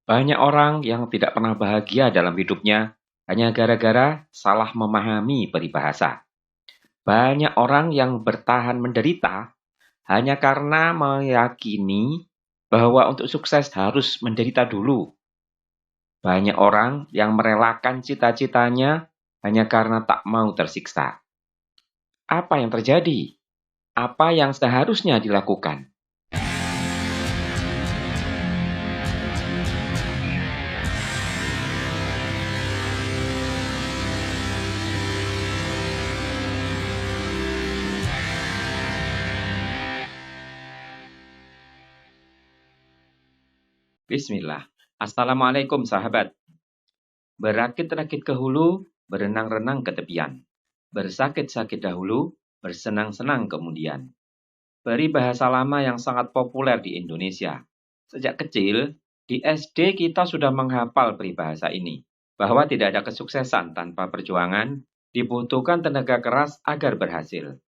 Banyak orang yang tidak pernah bahagia dalam hidupnya hanya gara-gara salah memahami peribahasa. Banyak orang yang bertahan menderita hanya karena meyakini bahwa untuk sukses harus menderita dulu. Banyak orang yang merelakan cita-citanya hanya karena tak mau tersiksa. Apa yang terjadi? Apa yang seharusnya dilakukan? Bismillah. Assalamualaikum sahabat. Berakit-rakit ke hulu, berenang-renang ke tepian. Bersakit-sakit dahulu, bersenang-senang kemudian. Peribahasa lama yang sangat populer di Indonesia. Sejak kecil, di SD kita sudah menghafal peribahasa ini, bahwa tidak ada kesuksesan tanpa perjuangan, dibutuhkan tenaga keras agar berhasil.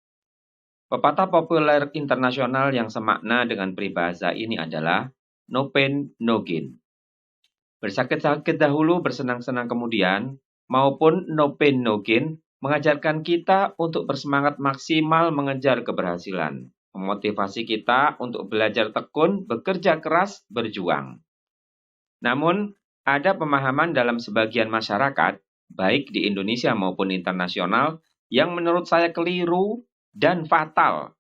Pepatah populer internasional yang semakna dengan peribahasa ini adalah no pain, no gain. Bersakit-sakit dahulu, bersenang-senang kemudian, maupun no pain, no gain, mengajarkan kita untuk bersemangat maksimal mengejar keberhasilan. Memotivasi kita untuk belajar tekun, bekerja keras, berjuang. Namun, ada pemahaman dalam sebagian masyarakat, baik di Indonesia maupun internasional, yang menurut saya keliru dan fatal.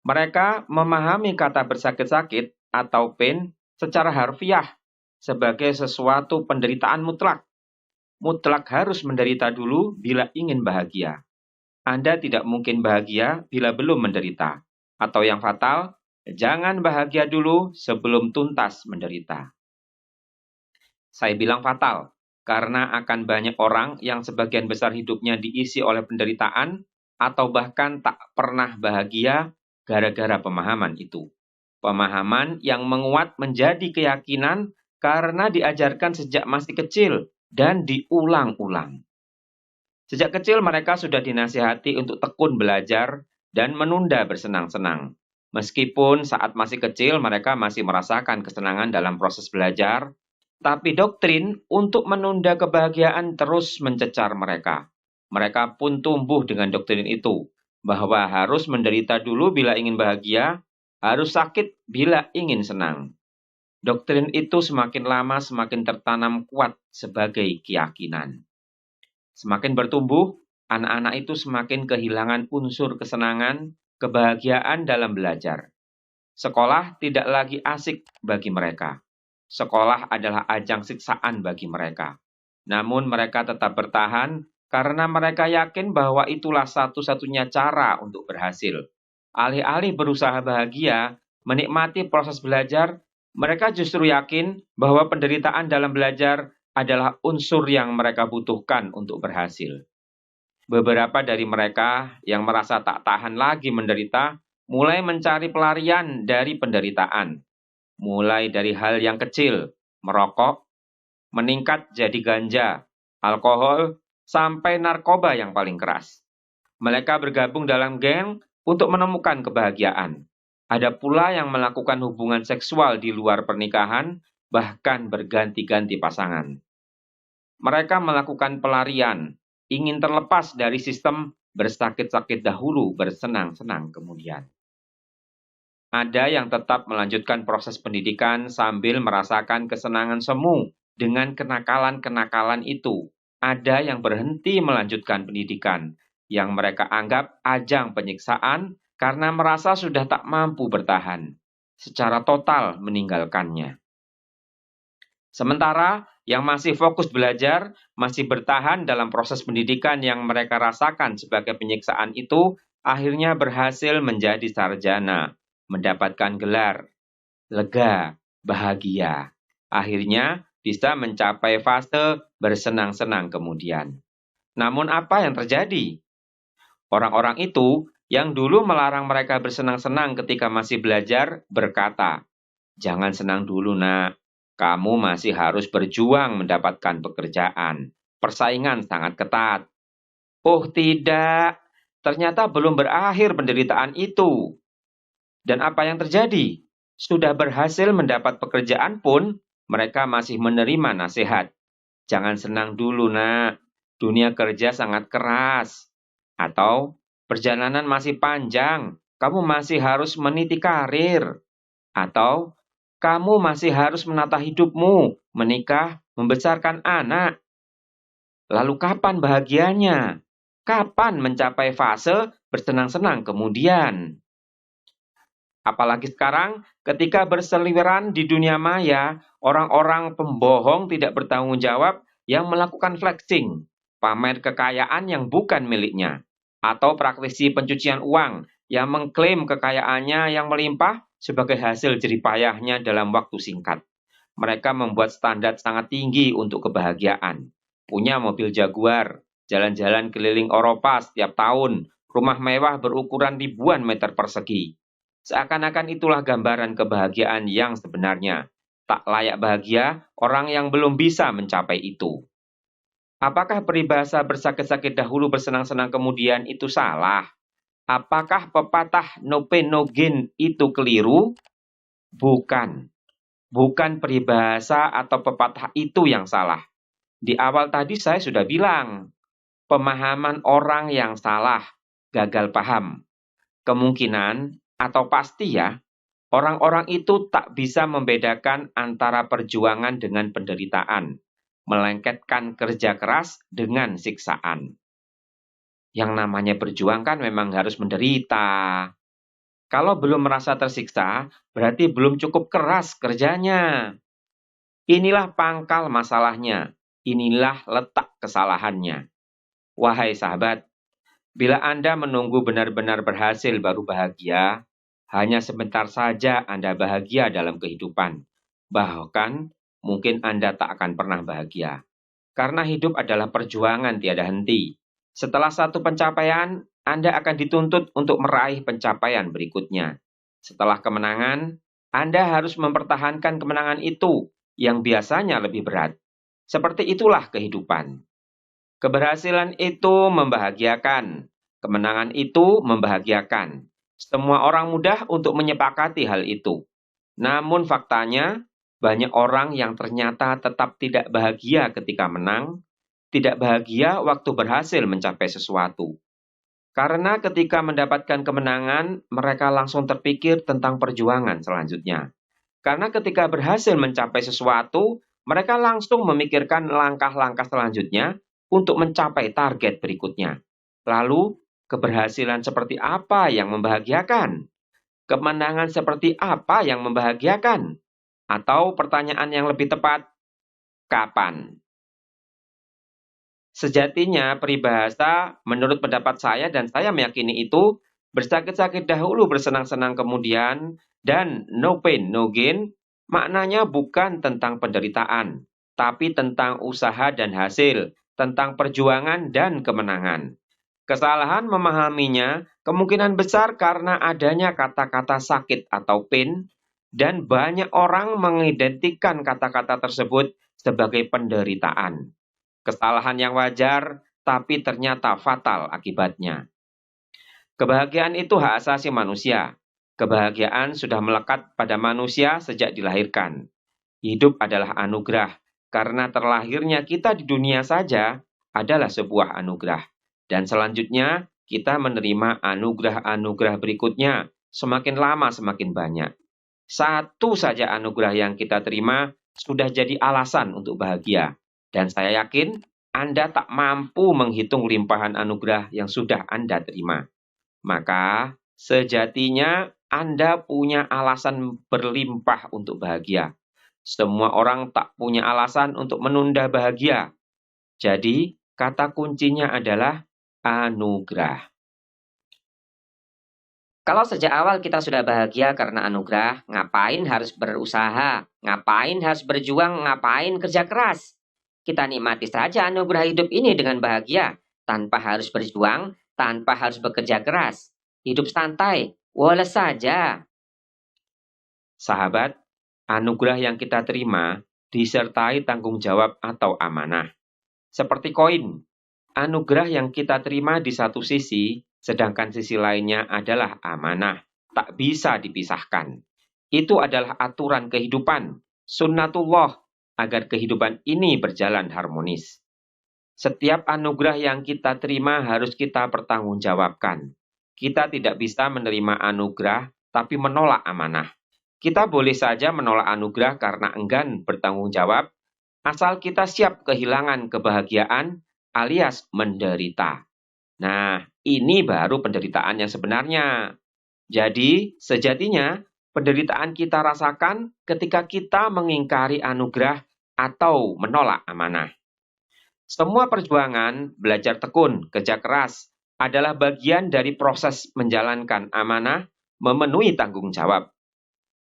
Mereka memahami kata bersakit-sakit atau pain secara harfiah sebagai sesuatu penderitaan mutlak. Mutlak harus menderita dulu bila ingin bahagia. Anda tidak mungkin bahagia bila belum menderita. Atau yang fatal, jangan bahagia dulu sebelum tuntas menderita. Saya bilang fatal, karena akan banyak orang yang sebagian besar hidupnya diisi oleh penderitaan atau bahkan tak pernah bahagia gara-gara pemahaman itu. Pemahaman yang menguat menjadi keyakinan karena diajarkan sejak masih kecil dan diulang-ulang. Sejak kecil mereka sudah dinasihati untuk tekun belajar dan menunda bersenang-senang. Meskipun saat masih kecil mereka masih merasakan kesenangan dalam proses belajar, tapi doktrin untuk menunda kebahagiaan terus mencecar mereka. Mereka pun tumbuh dengan doktrin itu, bahwa harus menderita dulu bila ingin bahagia, harus sakit bila ingin senang. Doktrin itu semakin lama semakin tertanam kuat sebagai keyakinan. Semakin bertumbuh, anak-anak itu semakin kehilangan unsur kesenangan, kebahagiaan dalam belajar. Sekolah tidak lagi asik bagi mereka. Sekolah adalah ajang siksaan bagi mereka. Namun mereka tetap bertahan karena mereka yakin bahwa itulah satu-satunya cara untuk berhasil. Alih-alih berusaha bahagia, menikmati proses belajar, mereka justru yakin bahwa penderitaan dalam belajar adalah unsur yang mereka butuhkan untuk berhasil. Beberapa dari mereka yang merasa tak tahan lagi menderita, mulai mencari pelarian dari penderitaan. Mulai dari hal yang kecil, merokok, meningkat jadi ganja, alkohol, sampai narkoba yang paling keras. Mereka bergabung dalam geng untuk menemukan kebahagiaan. Ada pula yang melakukan hubungan seksual di luar pernikahan, bahkan berganti-ganti pasangan. Mereka melakukan pelarian, ingin terlepas dari sistem bersakit-sakit dahulu, bersenang-senang kemudian. Ada yang tetap melanjutkan proses pendidikan sambil merasakan kesenangan semu dengan kenakalan-kenakalan itu. Ada yang berhenti melanjutkan pendidikan, yang mereka anggap ajang penyiksaan karena merasa sudah tak mampu bertahan, secara total meninggalkannya. Sementara yang masih fokus belajar, masih bertahan dalam proses pendidikan yang mereka rasakan sebagai penyiksaan itu, akhirnya berhasil menjadi sarjana, mendapatkan gelar, lega, bahagia. Akhirnya bisa mencapai fase bersenang-senang kemudian. Namun apa yang terjadi? Orang-orang itu yang dulu melarang mereka bersenang-senang ketika masih belajar berkata, "Jangan senang dulu nak, kamu masih harus berjuang mendapatkan pekerjaan. Persaingan sangat ketat." Oh tidak, ternyata belum berakhir penderitaan itu. Dan apa yang terjadi? Sudah berhasil mendapat pekerjaan pun, Mereka masih menerima nasihat. Jangan senang dulu, nak. Dunia kerja sangat keras. Atau perjalanan masih panjang. Kamu masih harus meniti karir. Atau kamu masih harus menata hidupmu, menikah, membesarkan anak. Lalu kapan bahagianya? Kapan mencapai fase bersenang-senang kemudian? Apalagi sekarang, ketika berseliweran di dunia maya, orang-orang pembohong tidak bertanggung jawab yang melakukan flexing, pamer kekayaan yang bukan miliknya, atau praktisi pencucian uang yang mengklaim kekayaannya yang melimpah sebagai hasil jeripayahnya dalam waktu singkat. Mereka membuat standar sangat tinggi untuk kebahagiaan. Punya mobil Jaguar, jalan-jalan keliling Eropa setiap tahun, rumah mewah berukuran ribuan meter persegi. Seakan-akan itulah gambaran kebahagiaan yang sebenarnya. Tak layak bahagia orang yang belum bisa mencapai itu. Apakah peribahasa bersakit-sakit dahulu bersenang-senang kemudian itu salah? Apakah pepatah no pain no gain itu keliru? Bukan. Bukan peribahasa atau pepatah itu yang salah. Di awal tadi saya sudah bilang, pemahaman orang yang salah, gagal paham. Kemungkinan atau pasti ya, orang-orang itu tak bisa membedakan antara perjuangan dengan penderitaan, melengketkan kerja keras dengan siksaan. Yang namanya berjuang kan memang harus menderita. Kalau belum merasa tersiksa, berarti belum cukup keras kerjanya. Inilah pangkal masalahnya. Inilah letak kesalahannya. Wahai sahabat, bila Anda menunggu benar-benar berhasil baru bahagia, hanya sebentar saja Anda bahagia dalam kehidupan. Bahkan, mungkin Anda tak akan pernah bahagia. Karena hidup adalah perjuangan tiada henti. Setelah satu pencapaian, Anda akan dituntut untuk meraih pencapaian berikutnya. Setelah kemenangan, Anda harus mempertahankan kemenangan itu yang biasanya lebih berat. Seperti itulah kehidupan. Keberhasilan itu membahagiakan. Kemenangan itu membahagiakan. Semua orang mudah untuk menyepakati hal itu. Namun faktanya, banyak orang yang ternyata tetap tidak bahagia ketika menang, tidak bahagia waktu berhasil mencapai sesuatu. Karena ketika mendapatkan kemenangan, mereka langsung terpikir tentang perjuangan selanjutnya. Karena ketika berhasil mencapai sesuatu, mereka langsung memikirkan langkah-langkah selanjutnya untuk mencapai target berikutnya. Lalu, keberhasilan seperti apa yang membahagiakan? Kemenangan seperti apa yang membahagiakan? Atau pertanyaan yang lebih tepat, kapan? Sejatinya peribahasa menurut pendapat saya dan saya meyakini itu bersakit-sakit dahulu bersenang-senang kemudian dan no pain no gain maknanya bukan tentang penderitaan, tapi tentang usaha dan hasil, tentang perjuangan dan kemenangan. Kesalahan memahaminya kemungkinan besar karena adanya kata-kata sakit atau pain dan banyak orang mengidentikan kata-kata tersebut sebagai penderitaan. Kesalahan yang wajar, tapi ternyata fatal akibatnya. Kebahagiaan itu hak asasi manusia. Kebahagiaan sudah melekat pada manusia sejak dilahirkan. Hidup adalah anugerah, karena terlahirnya kita di dunia saja adalah sebuah anugerah. Dan selanjutnya, kita menerima anugerah-anugerah berikutnya, semakin lama semakin banyak. Satu saja anugerah yang kita terima sudah jadi alasan untuk bahagia. Dan saya yakin Anda tak mampu menghitung limpahan anugerah yang sudah Anda terima. Maka sejatinya Anda punya alasan berlimpah untuk bahagia. Semua orang tak punya alasan untuk menunda bahagia. Jadi, kata kuncinya adalah anugerah. Kalau sejak awal kita sudah bahagia karena anugerah, ngapain harus berusaha? Ngapain harus berjuang? Ngapain kerja keras? Kita nikmati saja anugerah hidup ini dengan bahagia, tanpa harus berjuang, tanpa harus bekerja keras. Hidup santai, woles saja. Sahabat, anugerah yang kita terima disertai tanggung jawab atau amanah. Seperti koin, anugerah yang kita terima di satu sisi, sedangkan sisi lainnya adalah amanah, tak bisa dipisahkan. Itu adalah aturan kehidupan. Sunnatullah agar kehidupan ini berjalan harmonis. Setiap anugerah yang kita terima harus kita pertanggungjawabkan. Kita tidak bisa menerima anugerah tapi menolak amanah. Kita boleh saja menolak anugerah karena enggan bertanggung jawab, asal kita siap kehilangan kebahagiaan alias menderita. Nah, ini baru penderitaan yang sebenarnya. Jadi, sejatinya penderitaan kita rasakan ketika kita mengingkari anugerah atau menolak amanah. Semua perjuangan, belajar tekun, kerja keras adalah bagian dari proses menjalankan amanah, memenuhi tanggung jawab.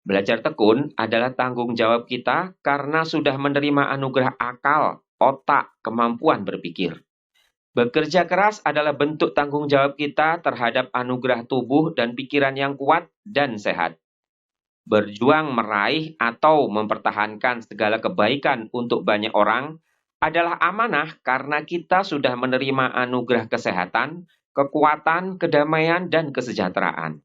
Belajar tekun adalah tanggung jawab kita karena sudah menerima anugerah akal, otak, kemampuan berpikir. Bekerja keras adalah bentuk tanggung jawab kita terhadap anugerah tubuh dan pikiran yang kuat dan sehat. Berjuang meraih atau mempertahankan segala kebaikan untuk banyak orang adalah amanah karena kita sudah menerima anugerah kesehatan, kekuatan, kedamaian, dan kesejahteraan.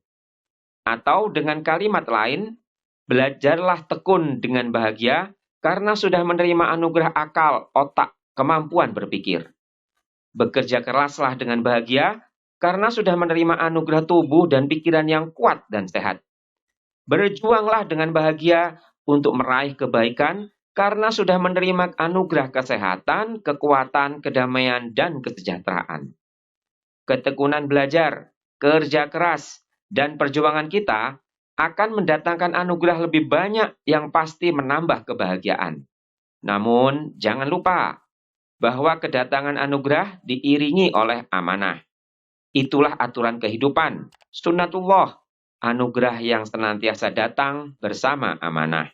Atau dengan kalimat lain, belajarlah tekun dengan bahagia karena sudah menerima anugerah akal, otak, kemampuan berpikir. Bekerja keraslah dengan bahagia karena sudah menerima anugerah tubuh dan pikiran yang kuat dan sehat. Berjuanglah dengan bahagia untuk meraih kebaikan karena sudah menerima anugerah kesehatan, kekuatan, kedamaian, dan kesejahteraan. Ketekunan belajar, kerja keras, dan perjuangan kita akan mendatangkan anugerah lebih banyak yang pasti menambah kebahagiaan. Namun, jangan lupa bahwa kedatangan anugerah diiringi oleh amanah. Itulah aturan kehidupan, sunnatullah, anugerah yang senantiasa datang bersama amanah.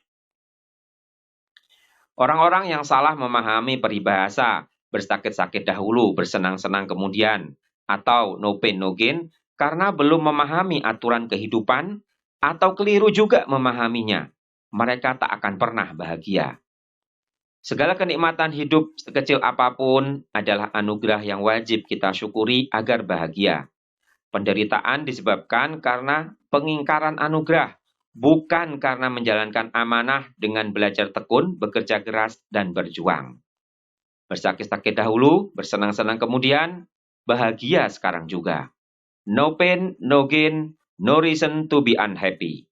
Orang-orang yang salah memahami peribahasa bersakit-sakit dahulu, bersenang-senang kemudian, atau no pain no gain karena belum memahami aturan kehidupan atau keliru juga memahaminya. Mereka tak akan pernah bahagia. Segala kenikmatan hidup sekecil apapun adalah anugerah yang wajib kita syukuri agar bahagia. Penderitaan disebabkan karena pengingkaran anugerah, bukan karena menjalankan amanah dengan belajar tekun, bekerja keras, dan berjuang. Bersakit-sakit dahulu, bersenang-senang kemudian, bahagia sekarang juga. No pain, no gain, no reason to be unhappy.